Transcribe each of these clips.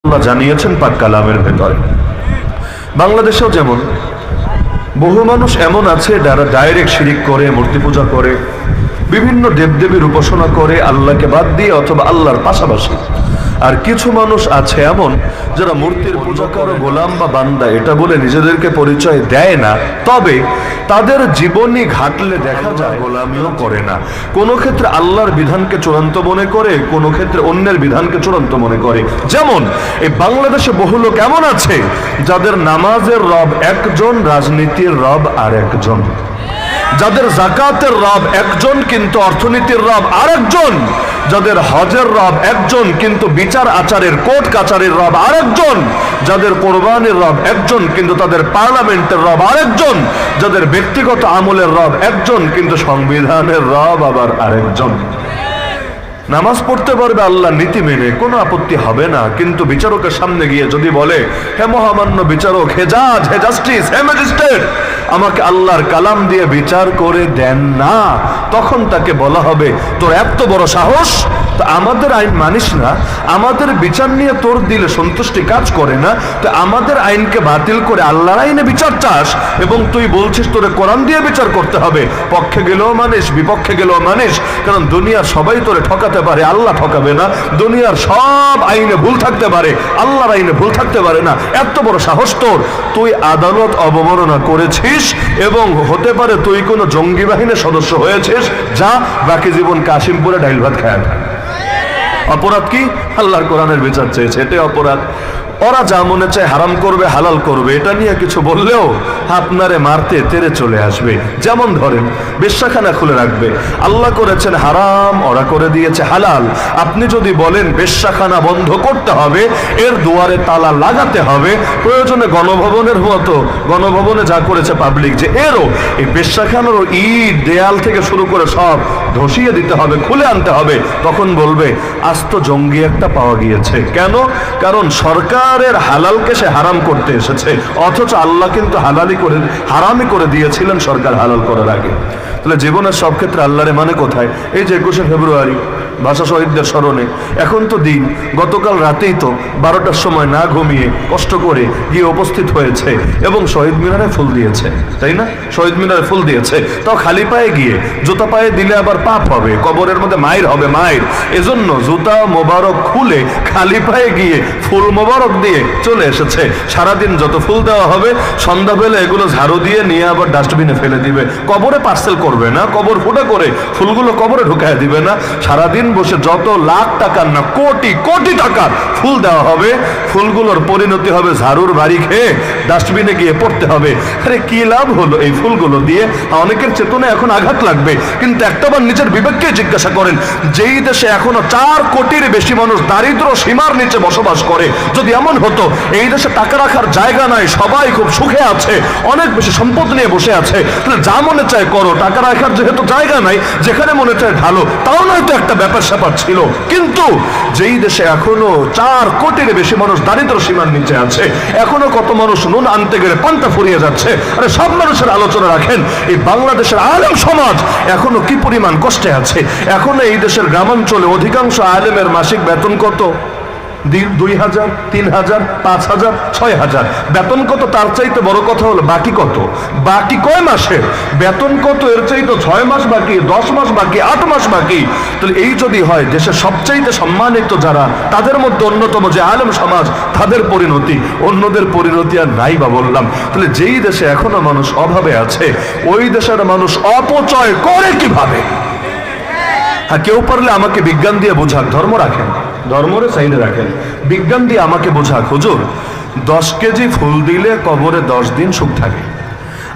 আল্লাহ জানিয়েছেন পাক কালামের ভেতরে। বাংলাদেশেও যেমন বহু মানুষ এমন আছে যারা ডাইরেক্ট শিরিক করে, মূর্তি পূজা করে, বিভিন্ন দেবদেবীর উপাসনা করে আল্লাহকে বাদ দিয়ে অথবা আল্লাহর পাশাপাশি। আর কিছু মানুষ আছে এমন যারা মূর্তির পূজা করে, গোলাম বা বান্দা এটা বলে নিজেদেরকে পরিচয় দেয় না, তবে তাদের জীবনী ঘাটলে দেখা যায় গোলামিও করে না। কোনো ক্ষেত্রে আল্লাহর বিধানকে চূড়ান্ত মনে করে, কোনো ক্ষেত্রে অন্যের বিধানকে চূড়ান্ত মনে করে। যেমন এই বাংলাদেশে বহু লোক এমন আছে যাদের নামাজের রব একজন, রাজনীতির রব আর একজন, যাদের যাকাতের রব একজন কিন্তু অর্থনীতির রব আরেকজন, যাদের হজের রব একজন কিন্তু বিচার আচারের কোর্ট কাচারের রব আরেকজন, যাদের কোরবানির রব একজন কিন্তু তাদের পার্লামেন্টের রব আরেকজন, যাদের ব্যক্তিগত আমলের রব একজন কিন্তু সংবিধানের রব আবার আরেকজন। নামাজ পড়তে পারবে আল্লাহ নীতি মেনে, কোনো আপত্তি হবে না, কিন্তু বিচারকের সামনে গিয়ে যদি বলে হে মহামান্য বিচারক, হে জাজ, হে জাস্টিস, হে ম্যাজিস্ট্রেট, আমাকে আল্লাহর কালাম দিয়ে বিচার করে দেন না, তখন তাকে বলা হবে তোর এত বড় সাহস, তো আমাদের আইন মানিস না, আমাদের বিচার নিয়ে তোর দিলে সন্তুষ্টি কাজ করে না, তো আমাদের আইনকে বাতিল করে আল্লাহর আইনে বিচার চাস এবং তুই বলছিস তোরে কোরআন দিয়ে বিচার করতে হবে। পক্ষে গেলেও মানিস, বিপক্ষে গেলেও মানিস, কারণ দুনিয়ার সবাই তোরে ঠকাতে পারে, আল্লাহ ঠকাবে না। দুনিয়ার সব আইনে ভুল থাকতে পারে, আল্লাহর আইনে ভুল থাকতে পারে না। এত বড় সাহস তোর, তুই আদালত অবমাননা করেছিস এবং হতে পারে তুই কোনো জঙ্গি বাহিনীর সদস্য হয়েছিস, যা বাকি জীবন কাশিমপুরে ডাইল ভাত খায়। অপরাধ কি? আল্লাহর কোরআনের বিচার চেয়েছে, এটাই অপরাধ। ওরা যা মনে চায় হারাম করবে, হালাল করবে, এটা নিয়ে কিছু বললেও আপনারে মারতে তেরে চলে আসবে। যেমন ধরেন বেশ্যাখানা খুলে রাখবে, আল্লাহ করেছেন হারাম, ওরা করে দিয়েছে হালাল। আপনি যদি বলেন বেশ্যাখানা বন্ধ করতে হবে, এর দুয়ারে তালা লাগাতে হবে, প্রয়োজনে গণভবনের মতো, গণভবনে যা করেছে পাবলিক, যে এরও এই বেশ্যাখানার ইট দেয়াল থেকে শুরু করে সব ধসিয়ে দিতে হবে, খুলে আনতে হবে, তখন বলবে আস্ত জঙ্গি একটা পাওয়া গিয়েছে। কেন? কারণ সরকারের হালালকে সে হারাম করতে এসেছে, অথচ আল্লাহ কিন্তু হারামই করে দিয়েছিলেন সরকার হালাল করার আগে। তাহলে জীবনের সব ক্ষেত্রে আল্লাহরে মানে কোথায়? এই যে 21শে ফেব্রুয়ারি ভাষা শহীদদের স্মরণে, এখন তো দিন, গতকাল রাতেই তো 12টার সময় না ঘুমিয়ে কষ্ট করে গিয়ে উপস্থিত হয়েছে এবং শহীদ মিনারে ফুল দিয়েছে, তাই না? শহীদ মিনারে ফুল দিয়েছে, তাও খালি পায়ে গিয়ে। জুতা পায়ে দিলে আবার পাপ হবে, কবরের মধ্যে মায়ের হবে, মায়ের। এজন্য জুতা মোবারক খুলে খালি পায়ে গিয়ে ফুল মোবারক দিয়ে চলে এসেছে। সারাদিন যত ফুল দেওয়া হবে, সন্ধ্যাবেলা এগুলো ঝাড়ু দিয়ে নিয়ে আবার ডাস্টবিনে ফেলে দিবে। কবরে পার্সেল করবে না, কবর ফুটা করে ফুলগুলো কবরে ঢুকায় দিবে না। সারাদিন বসে যত লাখ টাকার না কোটি কোটি টাকার ফুল দেওয়া হবে, ফুলগুলোর পরিণতি হবে ঝাড়ুর বাড়ি খেয়ে ডাস্টবিনে গিয়ে পড়তে হবে। আরে কি লাভ হলো এই ফুলগুলো দিয়ে? অনেকের চেতনায় এখন আঘাত লাগবে, কিন্তু একটাবার নিজের বিবেককে জিজ্ঞাসা করেন, যেই দেশে এখনো 4 কোটির বেশি মানুষ দারিদ্র সীমার নিচে বসবাস করে, যদি এমন হতো এই দেশে টাকা রাখার জায়গা নাই, সবাই খুব সুখে আছে, অনেক বেশি সম্পদ নিয়ে বসে আছে, তাহলে যা মনে চায় করো, টাকা রাখার যেহেতু জায়গা নাই, যেখানে মনে চায় ঢালো, তাও নয়তো একটা ব্যাপার স্যাপার ছিল। কিন্তু যেই দেশে এখনো 4 কোটির বেশি মানুষ দারিদ্র সীমার নিচে আছে, এখনো কত মানুষ নুন আনতে গেলে পান্তা ফুরিয়ে যাচ্ছে। আরে সব মানুষের আলোচনা রাখেন, এই বাংলাদেশের আলেম সমাজ এখনো কি পরিমাণ কষ্টে আছে। এখনো এই দেশের গ্রামাঞ্চলে অধিকাংশ আলেমের মাসিক বেতন কত? 2,000, 3,000, 5,000, 6,000 বেতন কত? তার চাইতে বড় কথা হলো বাকি কত, বাকি কয় মাসের বেতন কত? এর চাইতে 6 মাস বাকি, 10 মাস বাকি, 8 মাস বাকি। তাহলে এই যদি হয়, দেশের সবচাইতে সম্মানিত যারা, তাদের মধ্যে অন্যতম যে আলেম সমাজ, তাদের পরিণতি, অন্যদের পরিণতি আর নাই বা বললাম। তাহলে যেই দেশে এখনো মানুষ অভাবে আছে, ওই দেশের মানুষ অপচয় করে কিভাবে? হ্যাঁ, কেউ পারলে আমাকে বিজ্ঞান দিয়ে বোঝাক, ধর্ম রাখেন, ধর্মরে সাইডে রাখেন, বিজ্ঞান দিয়ে আমাকে বোঝাক, হুজুর 10 কেজি ফুল দিলে কবরে 10 দিন সুখ থাকে,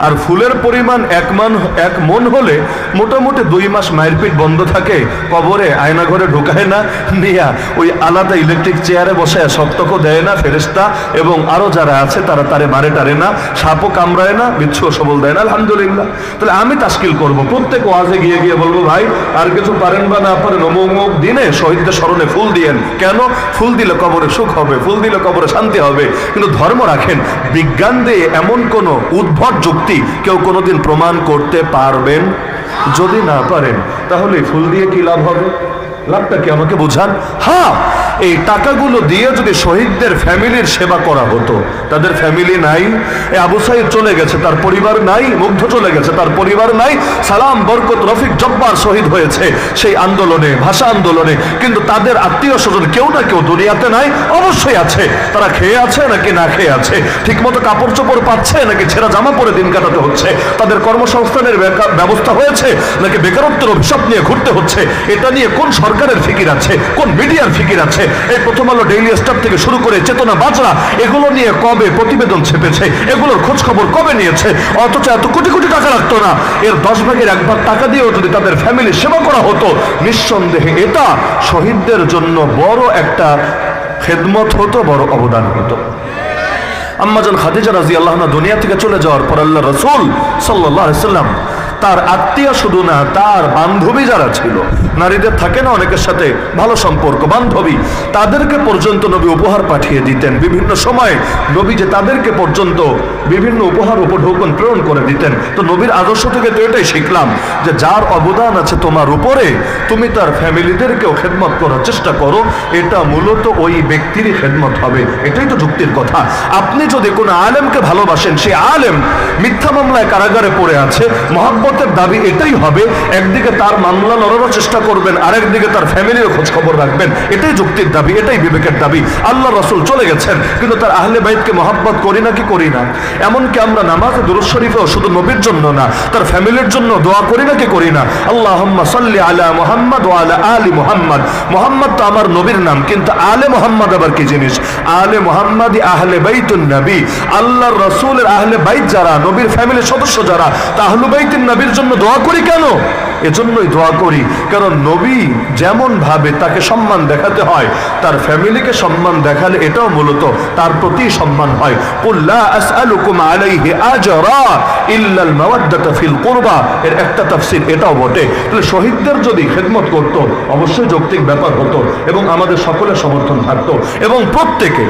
আর ফুলের পরিমাণ 1 মন হলে মোটামুটি 2 মাস মায়ের পিঠ বন্ধ থাকে, কবরে আয়না ঘরে ঢুকায় না, নিয়া ওই আলাদা ইলেকট্রিক চেয়ারে বসে সপ্তকও দেয় না ফেরেশতা, এবং আরো যারা আছে তারা তারে মারে টারে না, সাপও কামড়ায় না, বিচ্ছুও সবল দেয় না। আলহামদুলিল্লাহ। তাহলে আমি তাশকিল করব, প্রত্যেক ওয়াজে গিয়ে গিয়ে বলবো, ভাই আর কিছু পারেন বা না পারেন, অমুক দিনে শহীদদের স্মরণে ফুল দিয়েন। কেন? ফুল দিলে কবরে সুখ হবে, ফুল দিলে কবরে শান্তি হবে। কিন্তু ধর্ম রাখেন, বিজ্ঞান দিয়ে এমন কোন উদ্ভট যুক্তি কেউ কোনোদিন প্রমাণ করতে পারবেন? যদি না পারেন, তাহলে ফুল দিয়ে কি লাভ হবে? লাভটা কি আমাকে বুঝান। হ্যাঁ, এই টাকাগুলো দিয়ে যদি শহীদদের ফ্যামিলির সেবা করা হতো। তাদের ফ্যামিলি নাই, এই আবু সাইদ চলে গেছে, তার পরিবার নাই, মুগ্ধ চলে গেছে, তার পরিবার নাই, সালাম, বরকত, রফিক, জব্বার শহীদ হয়েছে সেই আন্দোলনে, ভাষা আন্দোলনে, কিন্তু তাদের আত্মীয় স্বজন কেউ না কেউ দুনিয়াতে নাই, অবশ্যই আছে। তারা খেয়ে আছে নাকি না খেয়ে আছে, ঠিকমতো কাপড় চোপড় পাচ্ছে নাকি ছেঁড়া জামা পরে দিন কাটাতে হচ্ছে, তাদের কর্মসংস্থানের ব্যবস্থা হয়েছে নাকি বেকারত্বের অভিশাপ নিয়ে ঘুরতে হচ্ছে, এটা নিয়ে কোন সরকারের ফিকির আছে, কোন মিডিয়ার ফিকির আছে? এই প্রথম আলো, ডেইলি স্টার থেকে শুরু করে চেতনা, বাজরা, এগুলো নিয়ে কবে প্রতিবেদন ছেপেছে, এগুলোর খোঁজ খবর কবে নিয়েছে? অথচ এত কোটি কোটি টাকা লাগতো না। এর 10 ভাগের 1 ভাগ টাকা দিয়েও যদি তাদের ফ্যামিলি সেবা করা হতো, নিঃসন্দেহে এটা শহীদদের জন্য বড় একটা খেদমত হতো, বড় অবদান হতো। আম্মাজান খাদিজা রাদিয়াল্লাহু আনহা দুনিয়া থেকে চলে যাওয়ার পর আল্লাহ রাসূল সাল্লাল্লাহু আলাইহি সাল্লাম তার আত্মীয় শুধু না, তার বান্ধবী যারা ছিল, নারীদের থাকে না অনেকের সাথে ভালো সম্পর্ক, বান্ধবী, তাদেরকে পর্যন্ত নবী উপহার পাঠিয়ে দিতেন। বিভিন্ন সময় নবী যে তাদেরকে পর্যন্ত বিভিন্ন উপহার উপঢৌকন প্রেরণ করে দিতেন। তো নবীর আদর্শ থেকে তো এটাই শিখলাম যে যার অবদান আছে তোমার উপরে, তুমি তার ফ্যামিলিদেরকেও খেদমত করার চেষ্টা করো, এটা মূলত ওই ব্যক্তিরই খেদমত হবে। এটাই তো যুক্তির কথা। আপনি যদি কোনো আলেমকে ভালোবাসেন, সে আলেম মিথ্যা মামলায় কারাগারে পড়ে আছে, মহব্বতের দাবি এটাই হবে, একদিকে তার মামলা লড়ানোর চেষ্টা করবেন, আরেকদিকে তার ফ্যামিলির খোঁজ খবর রাখবেন। এটাই যুক্তির দাবি, এটাই বিবেকের দাবি। আল্লাহ রাসূল চলে গেছেন, কিন্তু তার আহলে বাইতকে মহব্বত করি নাকি করি না? এমনকি আমরা নামাজে দুরূদ শরীফেও শুধু নবীর জন্য না, তার ফ্যামিলির জন্য দোয়া করি নাকি করি না? আল্লাহুম্মা সাল্লি আলা মুহাম্মাদ ওয়া আলা আলি মুহাম্মাদ। মুহাম্মদ তো আমার নবীর নাম, কিন্তু আলে মুহাম্মাদ আবার কি জিনিস? আলে মুহাম্মাদি আহলে বাইতুন নবী, আল্লাহর রাসূলের আহলে বাইত যারা, নবীর ফ্যামিলির সদস্য যারা, তা আহলে বাইতুন নবীর জন্য দোয়া করি কেন? এজন্যই দোয়া করি কারণ নবী যেমন ভাবে তাকে সম্মান দেখাতে হয়, তার ফ্যামিলিকে সম্মান দেখালে এটাও মূলত তার প্রতি সম্মান হয়। কুল লা আসআলুকুম আলাইহি আজরা ইল্লাল মাওয়াদ্দাতা ফিল কুরবা, এর একটা তাফসীর এটাও বটে। তাহলে শহীদদের যদি খেদমত করত, অবশ্যই যৌক্তিক ব্যাপার হতো এবং আমাদের সকলের সমর্থন থাকতো এবং প্রত্যেকে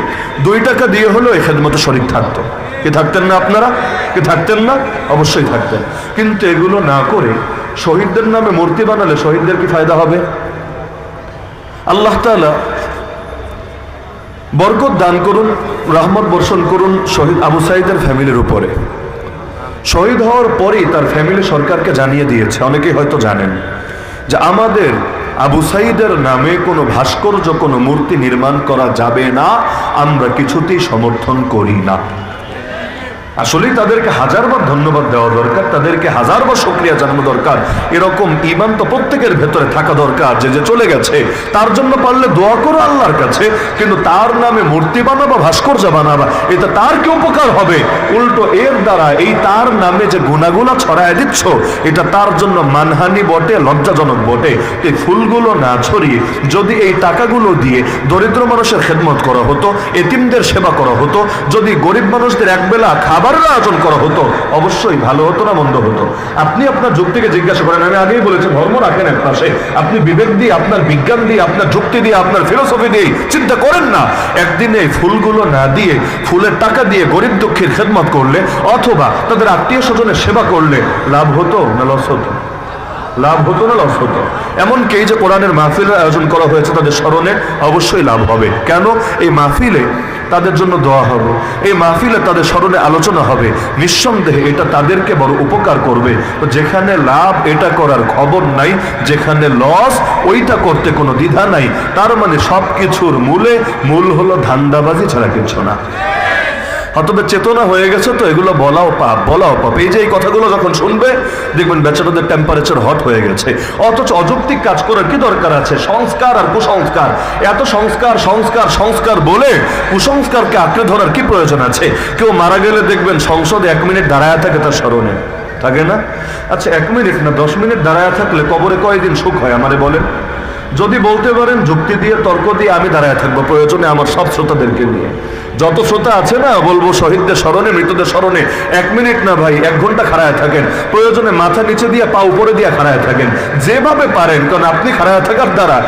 2 টাকা দিয়ে হলেও এই খেদমতে শরীক থাকতো। কি থাকতেন না আপনারা? কি থাকতেন না? অবশ্যই থাকতেন। কিন্তু এগুলো না করে শহীদদের নামে মূর্তি বানালে শহীদদের কি ফায়দা হবে? আল্লাহ তাআলা বরকত দান করুন, রহমত বর্ষণ করুন শহীদ আবু সাঈদের ফ্যামিলির উপরে। শহীদ হওয়ার পরেই তার ফ্যামিলি সরকারকে জানিয়ে দিয়েছে, অনেকেই হয়তো জানেন, যে আমাদের আবু সাঈদের নামে কোনো ভাস্কর্য, কোনো মূর্তি নির্মাণ করা যাবে না, আমরা কিছুতেই সমর্থন করি না। আসলেই তাদেরকে 1000বার ধন্যবাদ দেওয়া দরকার, তাদেরকে 1000বার শুকরিয়া জানানো দরকার। এরকম ঈমান তো প্রত্যেকের ভেতরে থাকা দরকার, যে যে চলে গেছে তার জন্য পারলে দোয়া করো আল্লাহর কাছে, কিন্তু তার নামে মূর্তি বানাবা, ভাস্কর্য বানাবা, এটা তার কি উপকার হবে? উল্টো এর দ্বারা এই তার নামে যে গুনাহগুলো ছড়ায় দিচ্ছ, এটা তার জন্য মানহানি বটে, লজ্জাজনক বটে। এই ফুলগুলো না ছড়িয়ে যদি এই টাকাগুলো দিয়ে দরিদ্র মানুষের খেদমত করা হতো, এতিমদের সেবা করা হতো, যদি গরিব মানুষদের একবেলা খাবারের আয়োজন করা হতো, অবশ্যই ভালো হতো না মন্দ হতো? আপনি আপনার যুক্তিকে জিজ্ঞাসা করেন, আমি আগেই বলেছি ধর্ম রাখেন এক পাশে, আপনি বিবেক দিয়ে, আপনার বিজ্ঞান দিয়ে, আপনার যুক্তি দিয়ে, আপনার ফিলোসফি দিয়ে চিন্তা করেন না। একদিন এই ফুলগুলো না দিয়ে ফুলের টাকা দিয়ে গরিব দুঃখীর খেদমত করলে অথবা তাদের আত্মীয় স্বজনের সেবা করলে লাভ হতো না লস হতো? লাভ হতো না লস হতো? এমনকি এই যে কোরআনের মাহফিলের আয়োজন করা হয়েছে তাদের স্মরণে, অবশ্যই লাভ হবে। কেন? এই মাহফিলে তাদের জন্য দোয়া হবে, এই মাহফিলে তাদের স্মরণে আলোচনা হবে, নিঃসন্দেহে এটা তাদেরকে বড় উপকার করবে। তো যেখানে লাভ এটা করার খবর নাই, যেখানে লস ওইটা করতে কোনো দ্বিধা নাই, তার মানে সব কিছুর মূল হলো ধান্দাবাজি ছাড়া কিছু না। অথবা চেতনা হয়ে গেছে তো এগুলো বলাও পাপ, বলাও পাপ। এই যে এই কথাগুলো যখন শুনবে দেখবেন বেচারাদের টেম্পারেচার হট হয়ে গেছে। অথচ অযৌক্তিক কাজ করার কি দরকার আছে? সংস্কার আর কুসংস্কার, এত সংস্কার সংস্কার সংস্কার বলে কুসংস্কারকে আঁকড়ে ধরার কি প্রয়োজন আছে? কেউ মারা গেলে দেখবেন সংসদে 1 মিনিট দাঁড়ায় থাকে তার স্মরণে, থাকে না? আচ্ছা 1 মিনিট না 10 মিনিট দাঁড়ায় থাকলে কবরে কয়দিন সুখ হয় আমারে বলেন? যদি বলতে পারেন যুক্তি দিয়ে, তর্ক দিয়ে, আমি দাঁড়ায় থাকবো প্রয়োজনে আমার সব শ্রোতাদেরকে নিয়ে, যত শ্রোতা আছে না, বলবো শহীদদের স্মরণে, মৃতদের স্মরণে 1 মিনিট না ভাই 1 ঘন্টা খাড়ায় থাকেন, প্রয়োজনে মাথা নিচে দিয়ে পা উপরে দিয়ে খাড়ায় থাকেন, যেভাবে পারেন। কারণ আপনি খাড়ায় থাকার দ্বারা,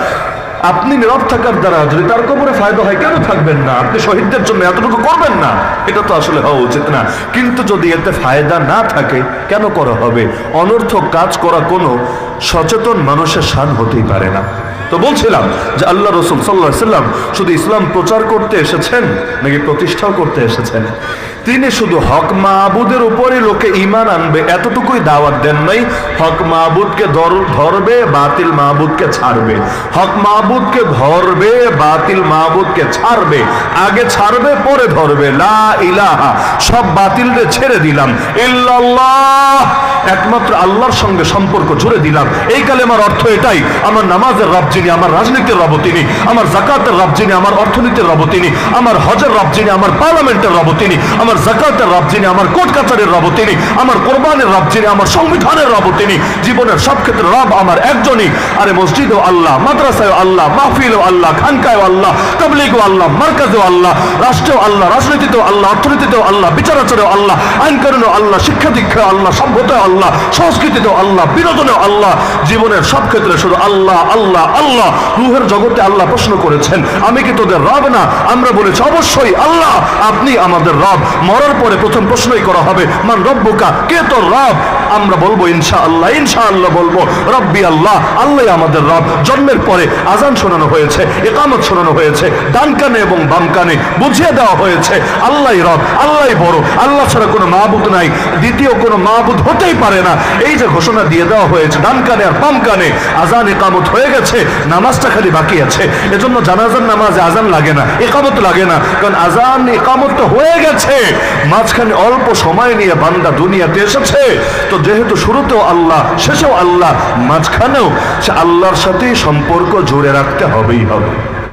আপনি নীরব থাকার দ্বারা যদি তার কবরে ফায়দা হয়, কেন থাকবেন না? আপনি শহীদদের জন্য এতটুকু করবেন না? এটা তো আসলে হওয়া উচিত না। কিন্তু যদি এতে ফায়দা না থাকে, কেন করা হবে? অনর্থক কাজ করা কোনো সচেতন মানুষের শান হতেই পারে না। তো বলছিলাম যে আল্লাহ রসুল সাল্লাল্লাহু আলাইহি ওয়াসাল্লাম শুধু ইসলাম প্রচার করতে এসেছেন নাকি প্রতিষ্ঠাও করতে এসেছেন? তিনি শুধু হক মাহবুদের উপরে লোকে ঈমান আনবে এতটুকুই দাওয়াত দেন নাই, হক মাহবুদকে ধরবে, বাতিল মাহবুদকে ছাড়বে। হক মাহবুদকে ধরবে, বাতিল মাহবুদকে ছাড়বে। আগে ছাড়বে, পরে ধরবে। লা ইলাহা, সব বাতিলরে ছেড়ে দিলাম, ইল্লাল্লাহ, একমাত্র আল্লাহর সঙ্গে সম্পর্ক জুড়ে দিলাম। এই কালেমার অর্থ এটাই, আমার নামাজের রব যিনি, আমার রাজনীতির রব তিনি, আমার যাকাতের রব যিনি, আমার অর্থনীতির রব তিনি, আমার হজের রব যিনি, আমার পার্লামেন্টের রব তিনি, আমার যাকাতের রব যিনি, আমার কোর্ট কাচারের রব তিনি, আমার কোরবানের রব যিনি, আমার সংবিধানের রব তিনি। জীবনের সব ক্ষেত্রে রব আমার একজনই। আরে মসজিদও আল্লাহ, মাদ্রাসায়ও আল্লাহ, মাহফিলও আল্লাহ, খানকায়ও আল্লাহ, তাবলীগও আল্লাহ, মার্কাজেও আল্লাহ, রাষ্ট্রেও আল্লাহ, রাজনীতিতেও আল্লাহ, অর্থনীতিতেও আল্লাহ, বিচারাচারেও আল্লাহ, আইন কানুনেও আল্লাহ, শিক্ষা দীক্ষায় আল্লাহ, সভ্যতায় আল্লাহ, সংস্কৃতিতেও আল্লাহ, বিনোদনেও আল্লাহ। জীবনের সব ক্ষেত্রে শুধু আল্লাহ আল্লাহ আল্লাহ। রূহের জগতে আল্লাহ প্রশ্ন করেছেন, আমি কি তোদের রব না? আমরা বলেছি অবশ্যই আল্লাহ, আপনি আমাদের রব। মরার পরে প্রথম প্রশ্নই করা হবে, মান রব্বুকা, কে তোর রব? আমরা বলবো ইনশাআল্লাহ, ইনশাআল্লাহ বলবো রব্বি আল্লাহ, আল্লাহ আমাদের রব। জন্মের পরে আজান শোনানো হয়েছে, ইকামত শোনানো হয়েছে, ডান কানে এবং বাম কানে বুঝিয়ে দেওয়া হয়েছে আল্লাহই রব, আল্লাহই বড়, আল্লাহ ছাড়া কোনো মাহবুদ নাই, দ্বিতীয় কোনো মাহবুদ হতেই পারে না। এই যে ঘোষণা দিয়ে দেওয়া হয়েছে ডান কানে আর বাম কানে, আজান ইকামত হয়ে গেছে, নামাজটা খালি বাকি আছে। এজন্য জানাজার নামাজে আজান লাগে না, ইকামত লাগে না, কারণ আজান ইকামত তো হয়ে গেছে। মাঝখানে অল্প সময় নিয়ে বান্দা দুনিয়াতে এসেছে, তো যেহেতু শুরুতেও আল্লাহ, শেষেও আল্লাহ, মাঝখানেও সে আল্লাহর সাথেই সম্পর্ক জুড়ে রাখতে হবেই হবে।